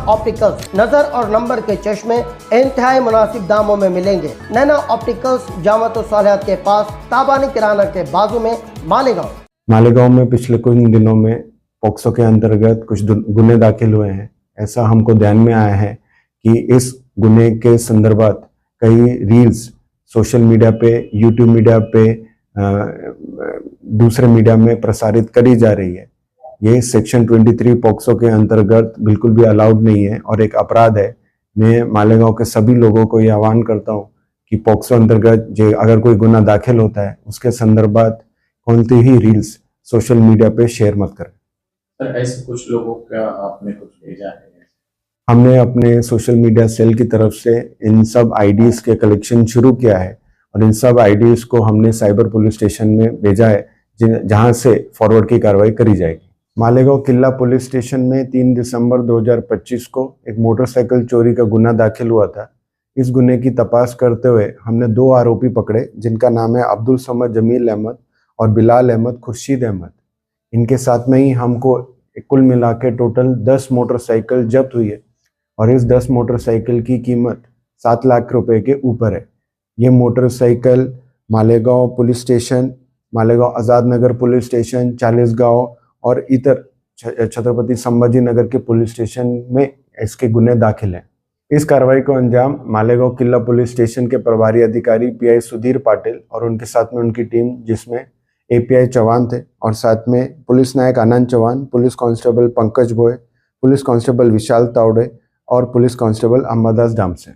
Opticals नजर और number के चश्मे इंतहाई मुनासिब दामों में मिलेंगे। नैना ऑप्टिकल्स जामत सालियात के पास ताबानी किराना के बाजू में मालेगांव में पिछले कुछ दिनों में पॉक्सो के अंतर्गत कुछ गुने दाखिल हुए हैं। ऐसा हमको ध्यान में आया है कि इस गुने के संदर्भात कई रील्स सोशल मीडिया पे, यूट्यूब मीडिया पे, दूसरे मीडिया में प्रसारित करी जा रही है। ये सेक्शन 23 पॉक्सो के अंतर्गत बिल्कुल भी अलाउड नहीं है और एक अपराध है। मैं मालेगांव के सभी लोगों को ये आह्वान करता हूँ कि पॉक्सो अंतर्गत जो अगर कोई गुना दाखिल होता है उसके संदर्भात कौन सी ही रील्स सोशल मीडिया पे शेयर मत करें। सर, ऐसे कुछ लोगों का आपने कुछ भेजा है? हमने अपने सोशल मीडिया सेल की तरफ से इन सब आईडीज के कलेक्शन शुरू किया है और इन सब आईडीज को हमने साइबर पुलिस स्टेशन में भेजा है जहां से फॉरवर्ड की कार्रवाई करी जाएगी। मालेगांव किला पुलिस स्टेशन में 3 दिसंबर 2025 को एक मोटरसाइकिल चोरी का गुना दाखिल हुआ था। इस गुने की तपास करते हुए हमने 2 आरोपी पकड़े जिनका नाम है अब्दुल समद जमील अहमद और बिलाल अहमद खुर्शीद अहमद। इनके साथ में ही हमको कुल मिला के टोटल 10 मोटरसाइकिल जब्त हुई है और इस 10 मोटरसाइकिल की कीमत 7 लाख रुपए के ऊपर है। ये motorcycle Malegaon police station, Malegaon Azad Nagar police station, Chalisgaon और इतर छत्रपति संभाजी नगर के पुलिस स्टेशन में इसके गुने दाखिल हैं। इस कार्रवाई को अंजाम मालेगांव किला पुलिस स्टेशन के प्रभारी अधिकारी पीआई सुधीर पाटिल और उनके साथ में उनकी टीम, जिसमें एपीआई चौहान थे और साथ में police Naik Anand Chauhan, police constable Pankaj Bhoi, police constable Vishal Tawde और पुलिस कांस्टेबल अंबादास डामसे।